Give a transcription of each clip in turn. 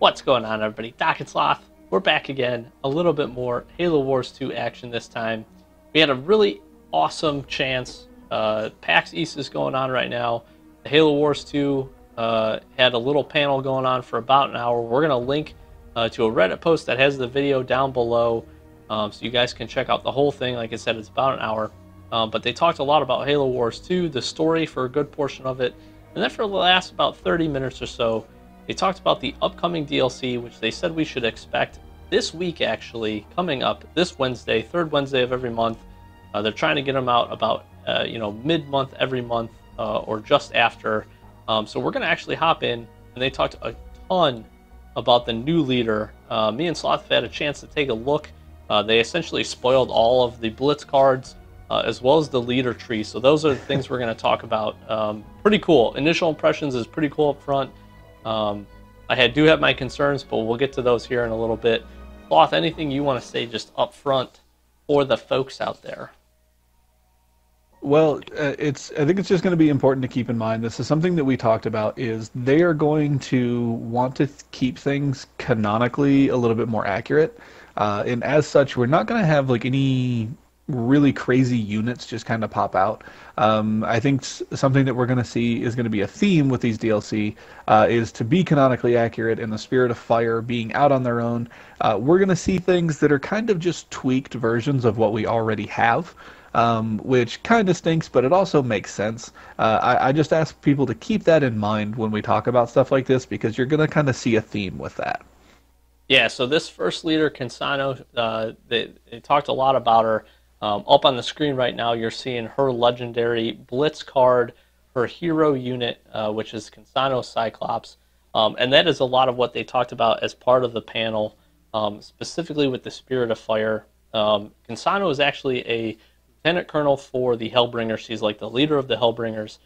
What's going on, everybody? Doc and Sloth, we're back again. A little bit more Halo Wars 2 action this time. We had a really awesome chance. PAX East is going on right now. The Halo Wars 2 had a little panel going on for about an hour. We're going to link to a Reddit post that has the video down below, so you guys can check out the whole thing. Like I said, it's about an hour. But they talked a lot about Halo Wars 2, the story for a good portion of it. And then for the last about 30 minutes or so, they talked about the upcoming DLC, which they said we should expect this week, actually, coming up this Wednesday, third Wednesday of every month. They're trying to get them out about, mid-month every month or just after. So we're going to actually hop in, and they talked a ton about the new leader. Me and Sloth have had a chance to take a look. They essentially spoiled all of the Blitz cards, as well as the leader tree. So those are the things we're going to talk about. Pretty cool. Initial impressions is pretty cool up front. I do have my concerns, but we'll get to those here in a little bit. Sloth, anything you want to say just up front for the folks out there? Well, I think it's just going to be important to keep in mind. This is something that we talked about. Is they are going to want to keep things canonically a little bit more accurate, and as such, we're not going to have like any really crazy units just kind of pop out. I think something that we're going to see is going to be a theme with these DLC, is to be canonically accurate in the Spirit of Fire being out on their own. We're going to see things that are kind of just tweaked versions of what we already have, which kind of stinks, but it also makes sense. I just ask people to keep that in mind when we talk about stuff like this, because you're going to kind of see a theme with that. Yeah, so this first leader, Cansado, they talked a lot about her. Up on the screen right now, you're seeing her legendary Blitz card, her hero unit, which is Cansado Cyclops. And that is a lot of what they talked about as part of the panel, specifically with the Spirit of Fire. Cansado is actually a lieutenant colonel for the Hellbringers. She's like the leader of the Hellbringers.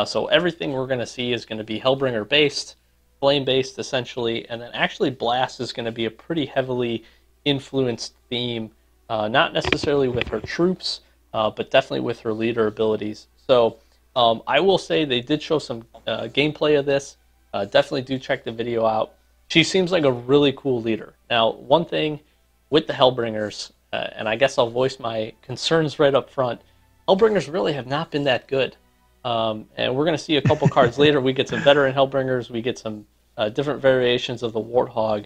So everything we're going to see is going to be Hellbringer-based, flame-based, essentially. And then actually Blast is going to be a pretty heavily influenced theme. Not necessarily with her troops, but definitely with her leader abilities. So I will say they did show some gameplay of this. Definitely do check the video out. She seems like a really cool leader. Now, one thing with the Hellbringers, and I guess I'll voice my concerns right up front, Hellbringers really have not been that good. And we're going to see a couple cards later. We get some veteran Hellbringers. We get some different variations of the Warthog.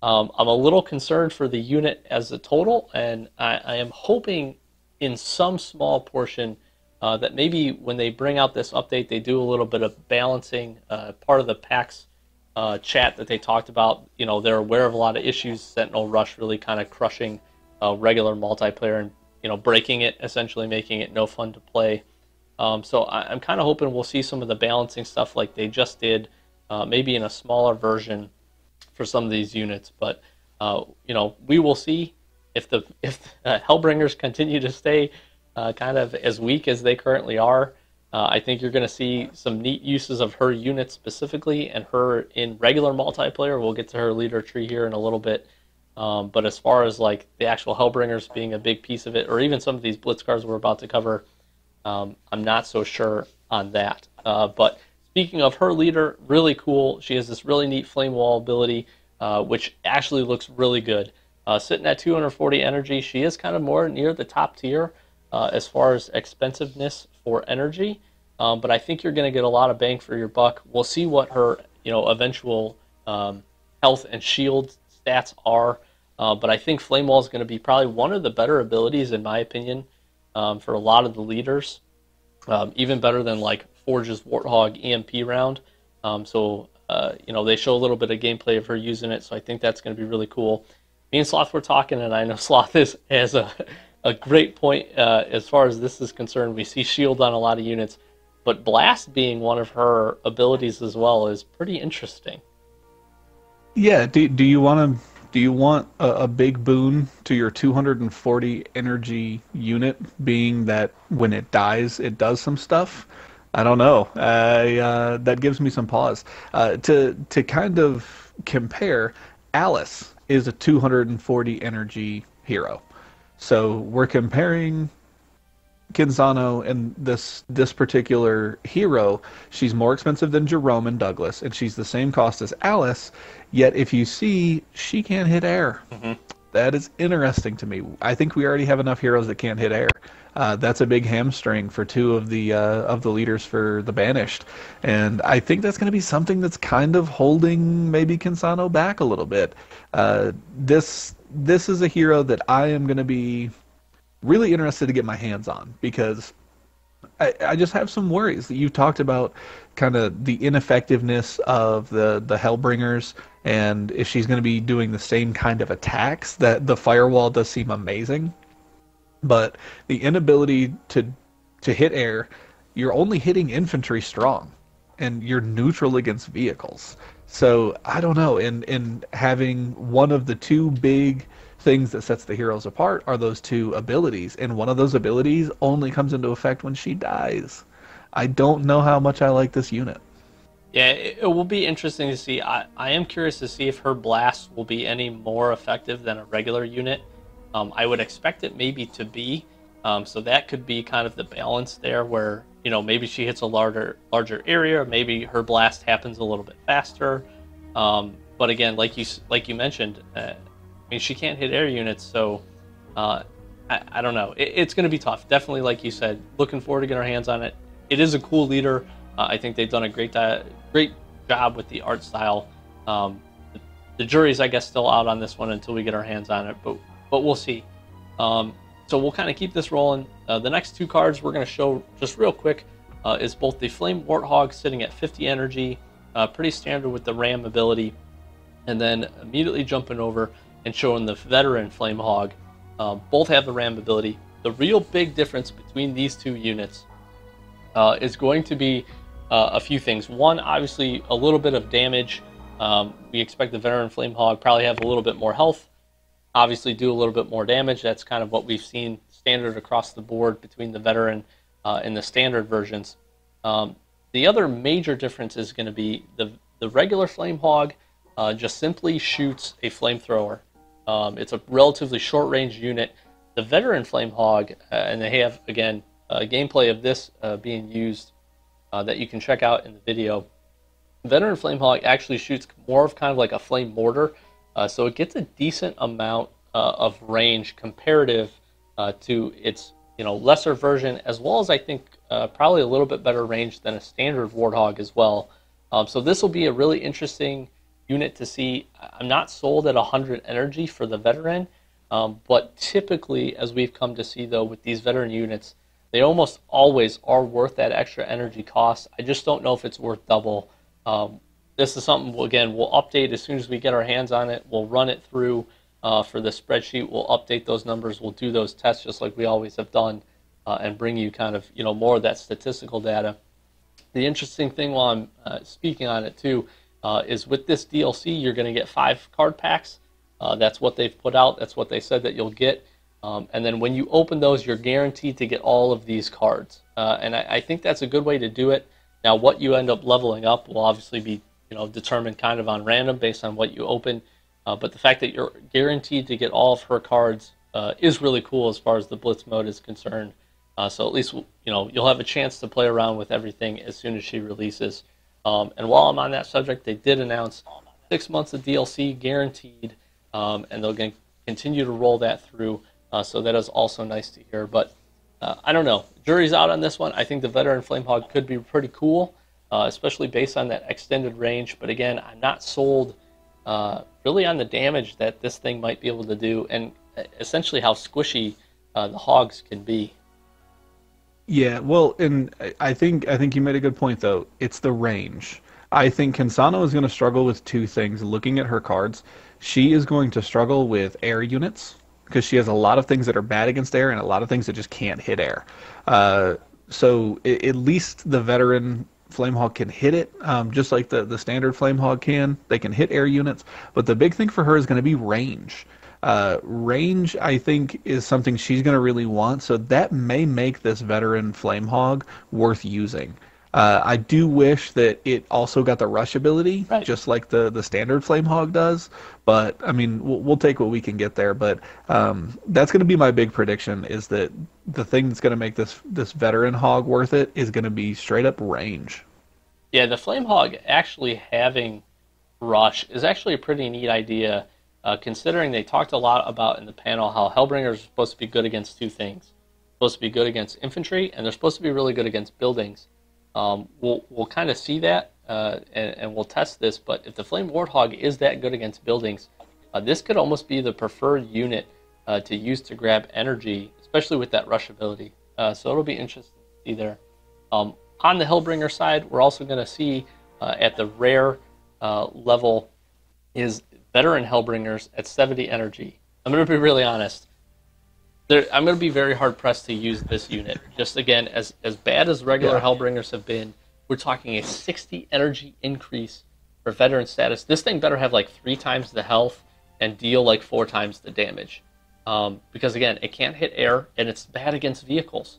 I'm a little concerned for the unit as a total, and I am hoping in some small portion that maybe when they bring out this update, they do a little bit of balancing. Part of the PAX chat that they talked about, they're aware of a lot of issues, Sentinel Rush really kind of crushing regular multiplayer and, breaking it, essentially making it no fun to play. So I'm kind of hoping we'll see some of the balancing stuff like they just did, maybe in a smaller version for some of these units, but we will see if the Hellbringers continue to stay kind of as weak as they currently are. I think you're going to see some neat uses of her unit specifically, and her in regular multiplayer. We'll get to her leader tree here in a little bit, but as far as like the actual Hellbringers being a big piece of it, or even some of these Blitz cards we're about to cover, I'm not so sure on that. But speaking of her leader, really cool. She has this really neat flame wall ability, which actually looks really good. Sitting at 240 energy, she is kind of more near the top tier as far as expensiveness for energy. But I think you're going to get a lot of bang for your buck. We'll see what her eventual health and shield stats are. But I think flame wall is going to be probably one of the better abilities, in my opinion, for a lot of the leaders. Even better than like Forge's Warthog EMP round. They show a little bit of gameplay of her using it, so I think that's going to be really cool. Me and Sloth were talking, and I know Sloth has a great point as far as this is concerned. We see shield on a lot of units, but Blast being one of her abilities as well is pretty interesting. Yeah, do you want a big boon to your 240 energy unit, being that when it dies, it does some stuff? I don't know. That gives me some pause. To kind of compare, Alice is a 240 energy hero. So we're comparing Cansado and this particular hero, she's more expensive than Jerome and Douglas, and she's the same cost as Alice. Yet, if you see, she can't hit air. Hmm. That is interesting to me. I think we already have enough heroes that can't hit air. That's a big hamstring for two of the leaders for the Banished, and I think that's going to be something that's kind of holding maybe Cansado back a little bit. This is a hero that I am going to be really interested to get my hands on because I just have some worries that you talked about, kind of the ineffectiveness of the Hellbringers, and if she's going to be doing the same kind of attacks. That the firewall does seem amazing, but the inability to hit air, you're only hitting infantry strong, and you're neutral against vehicles. So I don't know. In having one of the two big things that sets the heroes apart are those two abilities, and one of those abilities only comes into effect when she dies. I don't know how much I like this unit. Yeah, it will be interesting to see. I am curious to see if her blast will be any more effective than a regular unit. I would expect it maybe to be. So that could be kind of the balance there where, maybe she hits a larger area, or maybe her blast happens a little bit faster. But again, like you mentioned, I mean, she can't hit air units, so I don't know. It's going to be tough. Definitely, like you said, looking forward to getting our hands on it. It is a cool leader. I think they've done a great job with the art style. The jury's, I guess, still out on this one until we get our hands on it, but we'll see. So we'll kind of keep this rolling. The next two cards we're going to show just real quick is both the Flame Warthog sitting at 50 energy, pretty standard with the Ram ability, and then immediately jumping over and showing the Veteran Flame Hog. Both have the Ram ability. The real big difference between these two units is going to be a few things. One, obviously, a little bit of damage. We expect the Veteran Flame Hog probably have a little bit more health, obviously do a little bit more damage. That's kind of what we've seen standard across the board between the Veteran and the standard versions. The other major difference is going to be the regular Flame Hog just simply shoots a flamethrower. It's a relatively short-range unit. The Veteran Flame Hog, and they have, again, gameplay of this being used that you can check out in the video. Veteran Flame Hog actually shoots more of kind of like a flame mortar, so it gets a decent amount of range comparative to its lesser version, as well as I think probably a little bit better range than a standard Warthog as well. So this will be a really interesting unit to see. I'm not sold at 100 energy for the Veteran, but typically, as we've come to see though with these Veteran units, they almost always are worth that extra energy cost. I just don't know if it's worth double. This is something, we'll update as soon as we get our hands on it. We'll run it through for the spreadsheet. We'll update those numbers. We'll do those tests just like we always have done and bring you kind of more of that statistical data. The interesting thing while I'm speaking on it too is with this DLC, you're going to get 5 card packs. That's what they've put out. That's what they said that you'll get. And then when you open those, you're guaranteed to get all of these cards. And I think that's a good way to do it. Now, what you end up leveling up will obviously be determined kind of on random based on what you open. But the fact that you're guaranteed to get all of her cards is really cool as far as the Blitz mode is concerned. So at least you'll have a chance to play around with everything as soon as she releases. And while I'm on that subject, they did announce 6 months of DLC guaranteed, and they're going to continue to roll that through. So that is also nice to hear. But I don't know. Jury's out on this one. I think the Veteran Flamehog could be pretty cool, especially based on that extended range. But again, I'm not sold really on the damage that this thing might be able to do, and essentially how squishy the hogs can be. Yeah, well, and I think you made a good point though. It's the range. I think Cansado is going to struggle with two things. Looking at her cards, she is going to struggle with air units because she has a lot of things that are bad against air and a lot of things that just can't hit air. So at least the Veteran Flamehawk can hit it, just like the standard Flamehawk can. They can hit air units, but the big thing for her is going to be range. Range, I think, is something she's going to really want, so that may make this Veteran Flamehog worth using. I do wish that it also got the rush ability, Right. just like the standard Flame Hog does. But I mean, we'll take what we can get there. But that's going to be my big prediction: is that the thing that's going to make this veteran hog worth it is going to be straight up range. Yeah, the Flame Hog actually having Rush is actually a pretty neat idea, considering they talked a lot about in the panel how Hellbringers are supposed to be good against two things. Supposed to be good against infantry, and they're supposed to be really good against buildings. We'll kind of see that, and we'll test this. But if the Flame Warthog is that good against buildings, this could almost be the preferred unit to use to grab energy, especially with that rush ability. So it'll be interesting to see there. On the Hellbringer side, we're also going to see at the rare level is veteran Hellbringers at 70 energy. I'm going to be really honest. I'm going to be very hard pressed to use this unit. Just again, as bad as regular Hellbringers have been, we're talking a 60 energy increase for veteran status. This thing better have like 3 times the health and deal like 4 times the damage. Because again, it can't hit air and it's bad against vehicles.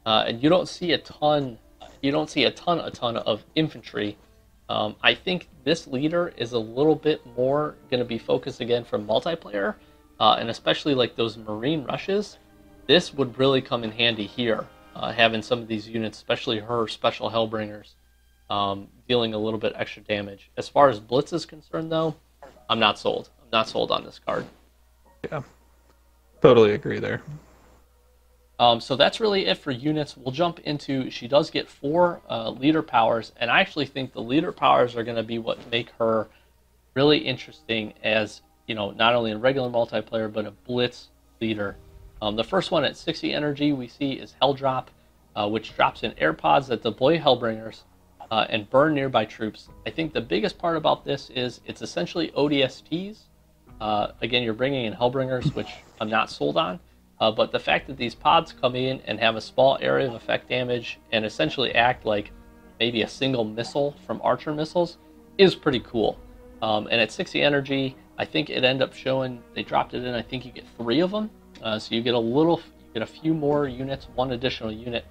And you don't see a ton of infantry. I think this leader is a little bit more going to be focused again for multiplayer. And especially like those marine rushes, this would really come in handy here, having some of these units, especially her special Hellbringers, dealing a little bit extra damage. As far as Blitz is concerned, though, I'm not sold. I'm not sold on this card. Yeah, totally agree there. So that's really it for units. We'll jump into, she does get 4 leader powers, and I actually think the leader powers are going to be what make her really interesting as, you know, not only in regular multiplayer, but a Blitz leader. The first one at 60 energy we see is Hell Drop, which drops in air pods that deploy Hellbringers and burn nearby troops. I think the biggest part about this is it's essentially ODSTs. Again, you're bringing in Hellbringers, which I'm not sold on. But the fact that these pods come in and have a small area of effect damage and essentially act like maybe a single missile from Archer missiles is pretty cool. And at 60 energy, I think it ended up showing, they dropped it in, I think you get 3 of them. So you get a few more units, 1 additional unit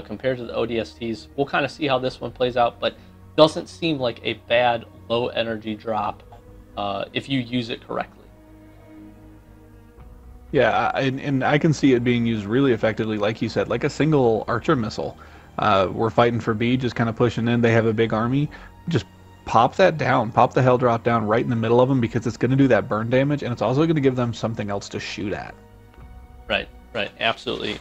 compared to the ODSTs. We'll kind of see how this one plays out, but doesn't seem like a bad low energy drop if you use it correctly. Yeah, and I can see it being used really effectively, like you said, like a single Archer missile. We're fighting for B, just kind of pushing in. They have a big army. Just pop that down, pop the Hell Drop down right in the middle of them, because it's going to do that burn damage, and it's also going to give them something else to shoot at. Right, absolutely.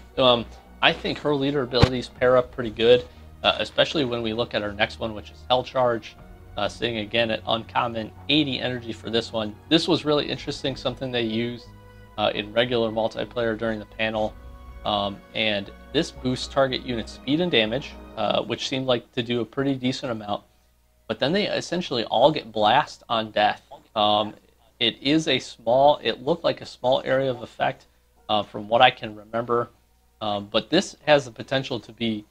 I think her leader abilities pair up pretty good, especially when we look at our next one, which is Hell Charge. Sitting again at uncommon 80 energy for this one. This was really interesting, something they used in regular multiplayer during the panel, and this boosts target unit speed and damage, which seemed like to do a pretty decent amount, but then they essentially all get blast on death. It looked like a small area of effect from what I can remember, but this has the potential to be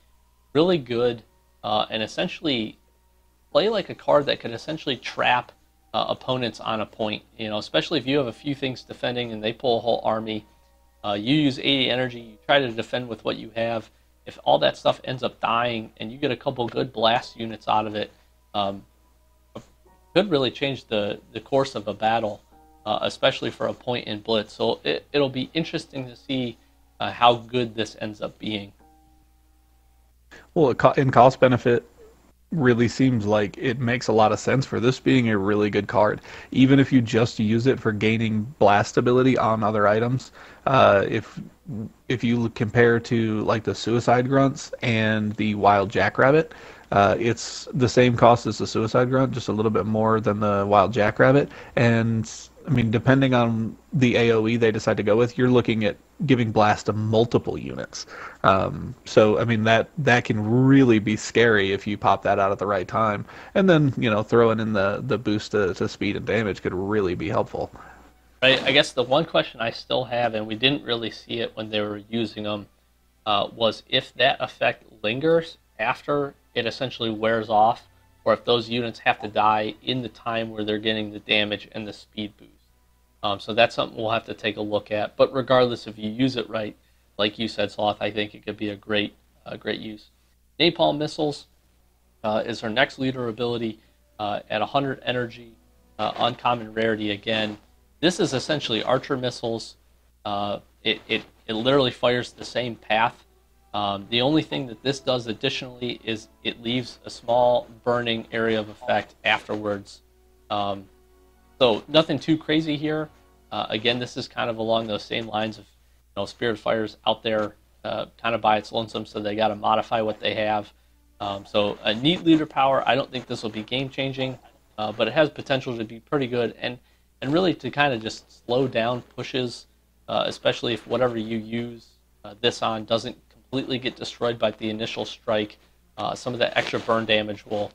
really good and essentially play like a card that could essentially trap opponents on a point, you know, especially if you have a few things defending and they pull a whole army. You use 80 energy, you try to defend with what you have. If all that stuff ends up dying and you get a couple good blast units out of it, could really change the course of a battle, especially for a point in Blitz. So it'll be interesting to see how good this ends up being. Well, in cost benefit, really seems like it makes a lot of sense for this being a really good card. Even if you just use it for gaining blast ability on other items, if you compare to like the Suicide Grunts and the Wild Jackrabbit, it's the same cost as the Suicide Grunt, just a little bit more than the Wild Jackrabbit. And I mean, depending on the AoE they decide to go with, you're looking at giving blast to multiple units. So I mean, that can really be scary if you pop that out at the right time. And then, you know, throwing in the boost to speed and damage could really be helpful. Right. I guess the one question I still have, and we didn't really see it when they were using them, was if that effect lingers after it essentially wears off, or if those units have to die in the time where they're getting the damage and the speed boost. So that's something we'll have to take a look at. But regardless, if you use it right, like you said, Sloth, I think it could be a great use. Napalm missiles. is her next leader ability at 100 energy, uncommon rarity again. This is essentially archer missiles. It literally fires the same path. The only thing that this does additionally is it leaves a small burning area of effect afterwards. So nothing too crazy here. Again, this is kind of along those same lines of Spirit Fire's out there kind of by its lonesome, so they got to modify what they have. So a neat leader power. I don't think this will be game changing, but it has potential to be pretty good and really to kind of just slow down pushes, especially if whatever you use this on doesn't completely get destroyed by the initial strike. Some of that extra burn damage will,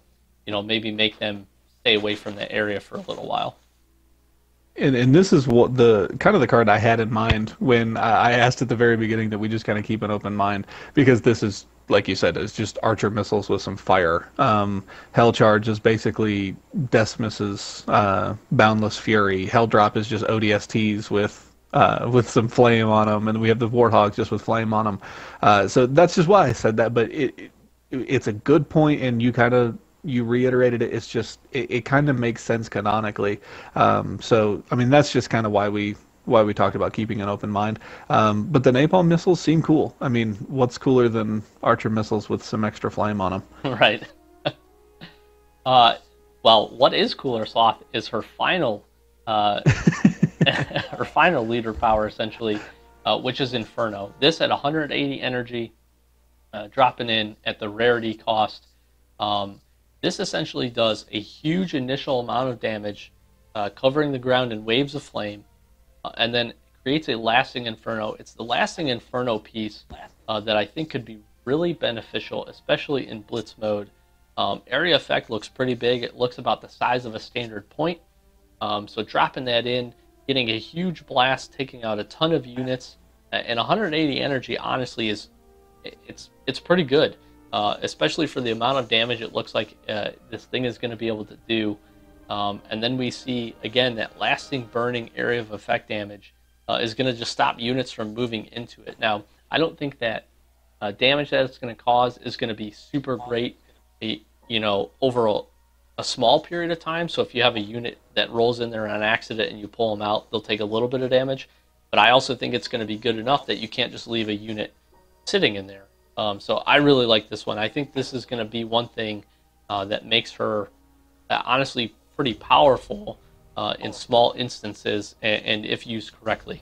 maybe make them stay away from the area for a little while. And this is what the kind of the card I had in mind when I asked at the very beginning that we just kind of keep an open mind, because this is, like you said, is just archer missiles with some fire. Hell Charge is basically Decimus's Boundless Fury. Hell Drop is just ODSTs with some flame on them, and we have the Warthogs just with flame on them. So that's just why I said that. But it's a good point, and you reiterated it. It's just it kind of makes sense canonically. So I mean that's just kind of why we talked about keeping an open mind. But the napalm missiles seem cool. I mean, what's cooler than archer missiles with some extra flame on them? Right. Well, what is cooler, Sloth, is her final her final leader power essentially, which is Inferno. This at 180 energy, dropping in at the rarity cost. This essentially does a huge initial amount of damage, covering the ground in waves of flame, and then creates a lasting Inferno. It's the lasting Inferno piece that I think could be really beneficial, especially in Blitz mode. Area effect looks pretty big. It looks about the size of a standard point. So dropping that in, getting a huge blast, taking out a ton of units, and 180 energy, honestly, it's pretty good. Especially for the amount of damage it looks like this thing is going to be able to do. And then we see, again, that lasting burning area of effect damage is going to just stop units from moving into it. Now, I don't think that damage that it's going to cause is going to be super great, over a small period of time. So if you have a unit that rolls in there on accident and you pull them out, they'll take a little bit of damage. But I also think it's going to be good enough that you can't just leave a unit sitting in there. So I really like this one. I think this is going to be one thing that makes her honestly pretty powerful in small instances and if used correctly.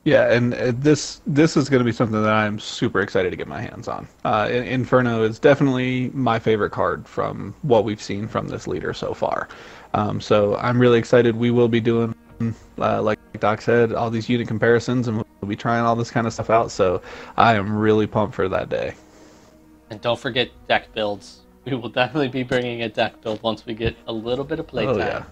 Yeah, and this is going to be something that I'm super excited to get my hands on. Inferno is definitely my favorite card from what we've seen from this leader so far. So I'm really excited. We will be doing, like Doc said, all these unit comparisons, and we'll be trying all this kind of stuff out. So I am really pumped for that day. And don't forget deck builds. We will definitely be bringing a deck build once we get a little bit of playtime.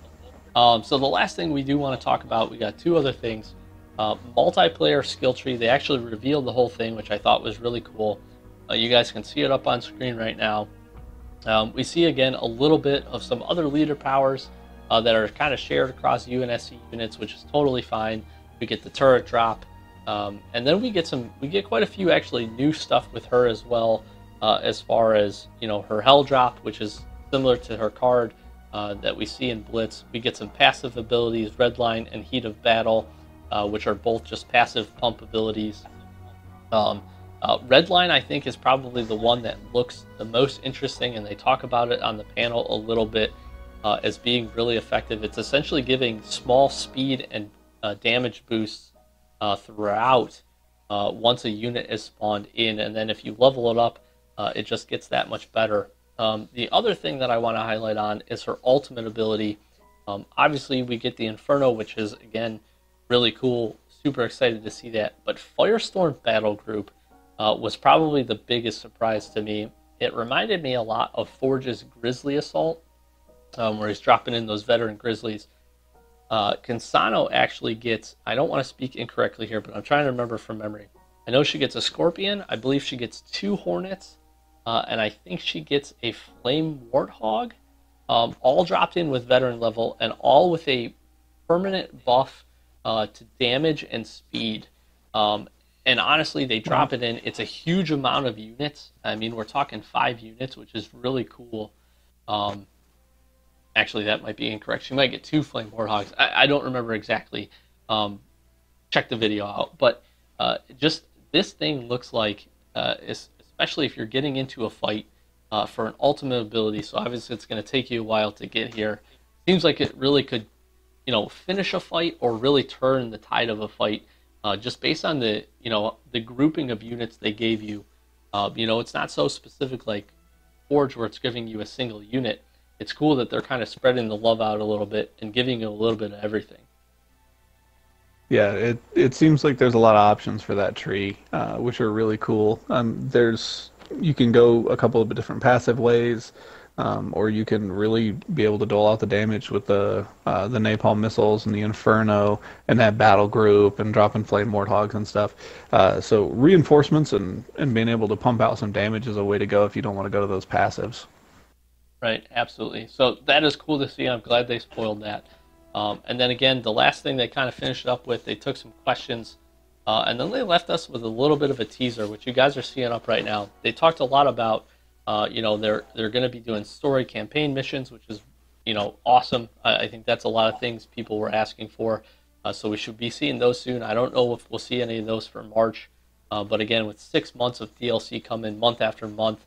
Oh, yeah. So the last thing we do want to talk about, we got two other things. Multiplayer skill tree. They actually revealed the whole thing, which I thought was really cool. You guys can see it up on screen right now. We see again a little bit of some other leader powers that are kind of shared across UNSC units, which is totally fine. We get the turret drop, and then we get quite a few actually new stuff with her as well, as far as her hell drop, which is similar to her card that we see in Blitz. We get some passive abilities, Redline and Heat of Battle, which are both just passive pump abilities. Redline, I think, is probably the one that looks the most interesting, and they talk about it on the panel a little bit as being really effective. It's essentially giving small speed and damage boosts throughout once a unit is spawned in, and then if you level it up, it just gets that much better. The other thing that I want to highlight on is her ultimate ability. Obviously, we get the Inferno, which is, again, really cool. Super excited to see that. But Firestorm Battle Group was probably the biggest surprise to me. It reminded me a lot of Forge's Grizzly Assault, where he's dropping in those veteran Grizzlies. Cansado actually gets, I don't want to speak incorrectly here, but I'm trying to remember from memory. I know she gets a Scorpion. I believe she gets 2 Hornets. And I think she gets a Flame Warthog. All dropped in with veteran level, and all with a permanent buff to damage and speed. And honestly, they Wow. drop it in. It's a huge amount of units. I mean, we're talking 5 units, which is really cool. Um, Actually, that might be incorrect. She might get 2 flame warthogs. I don't remember exactly. Um, Check the video out. But just this thing looks like, especially if you're getting into a fight for an ultimate ability. So obviously, it's going to take you a while to get here. Seems like it really could, finish a fight or really turn the tide of a fight, just based on the grouping of units they gave you. It's not so specific like Forge where it's giving you a single unit. It's cool that they're kind of spreading the love out a little bit and giving you a little bit of everything. Yeah, it seems like there's a lot of options for that tree, which are really cool. You can go a couple of different passive ways, or you can really be able to dole out the damage with the Napalm Missiles and the Inferno and that battle group and dropping Flame Warthogs and stuff. So reinforcements and being able to pump out some damage is a way to go if you don't want to go to those passives. Right, absolutely. So that is cool to see. I'm glad they spoiled that. And then again, the last thing they kind of finished up with, they took some questions, and then they left us with a little bit of a teaser, which you guys are seeing up right now. They talked a lot about, they're going to be doing story campaign missions, which is, awesome. I think that's a lot of things people were asking for. So we should be seeing those soon. I don't know if we'll see any of those for March, but again, with 6 months of DLC coming month after month,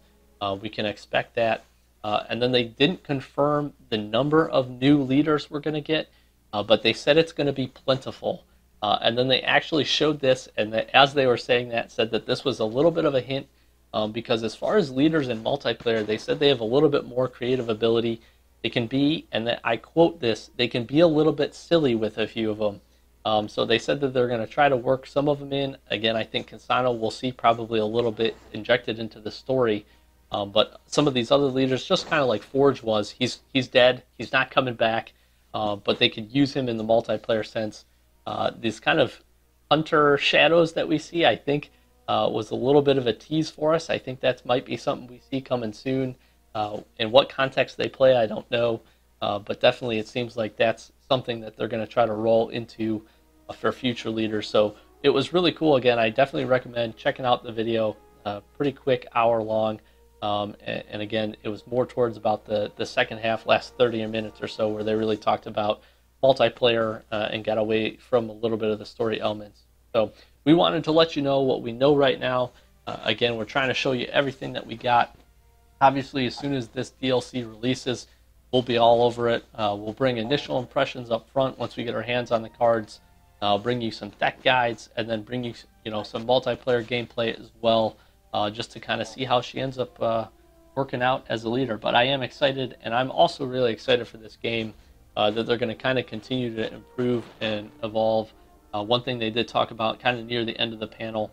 we can expect that. And then they didn't confirm the number of new leaders we're going to get, but they said it's going to be plentiful. And then they actually showed this, and as they were saying that, said that this was a little bit of a hint, because as far as leaders in multiplayer, they said they have a little bit more creative ability. They can be, and that I quote this, they can be a little bit silly with a few of them. So they said that they're going to try to work some of them in. Again, I think Cansado will see probably a little bit injected into the story. But some of these other leaders, just kind of like Forge was, he's dead, he's not coming back, but they could use him in the multiplayer sense. These kind of hunter shadows that we see, I think, was a little bit of a tease for us. I think that might be something we see coming soon. In what context they play, I don't know, but definitely it seems like that's something that they're going to try to roll into for future leaders. So it was really cool. Again, I definitely recommend checking out the video. Pretty quick, hour long. And again, it was more towards about the second half, last 30 minutes or so, where they really talked about multiplayer and got away from a little bit of the story elements. So we wanted to let you know what we know right now. Again, we're trying to show you everything that we got. Obviously, as soon as this DLC releases, we'll be all over it. We'll bring initial impressions up front once we get our hands on the cards. Bring you some deck guides, and then bring you some multiplayer gameplay as well. Just to kind of see how she ends up working out as a leader. But I am excited, and I'm also really excited for this game, that they're going to kind of continue to improve and evolve. One thing they did talk about kind of near the end of the panel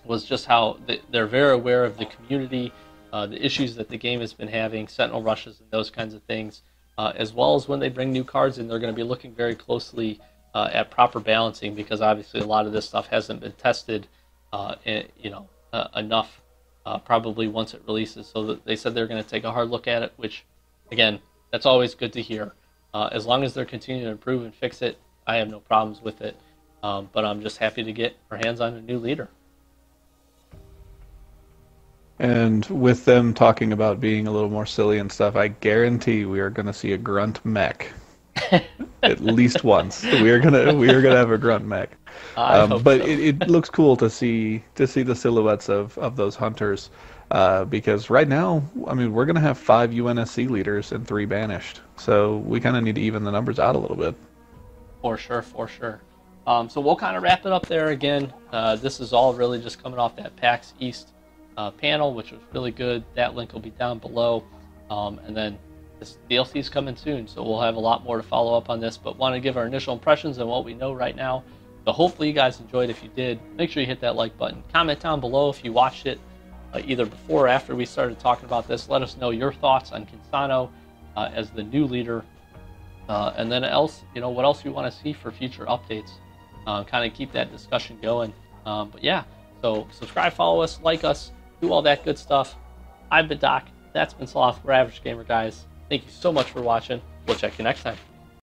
was just how they're very aware of the community, the issues that the game has been having, sentinel rushes and those kinds of things, as well as when they bring new cards in, they're going to be looking very closely at proper balancing, because obviously a lot of this stuff hasn't been tested enough, probably once it releases. So they said they're going to take a hard look at it, which, again, that's always good to hear. As long as they're continuing to improve and fix it, I have no problems with it. But I'm just happy to get our hands on a new leader. And with them talking about being a little more silly and stuff, I guarantee we are going to see a grunt mech at least once. We are gonna have a grunt mech. But So. it looks cool to see the silhouettes of those hunters, because right now, I mean, we're gonna have 5 UNSC leaders and 3 banished, so we kind of need to even the numbers out a little bit. For sure, for sure. So we'll kind of wrap it up there again. This is all really just coming off that PAX East panel, which was really good. That link will be down below. And then this DLC is coming soon, so we'll have a lot more to follow up on this, but want to give our initial impressions on what we know right now. So hopefully you guys enjoyed. If you did, make sure you hit that like button. Comment down below if you watched it either before or after we started talking about this. Let us know your thoughts on Cansado as the new leader. And then what else you want to see for future updates. Kind of keep that discussion going. But yeah, so subscribe, follow us, like us, do all that good stuff. I've been Doc. That's been Sloth. We're Average Gamer, guys. Thank you so much for watching. We'll check you next time.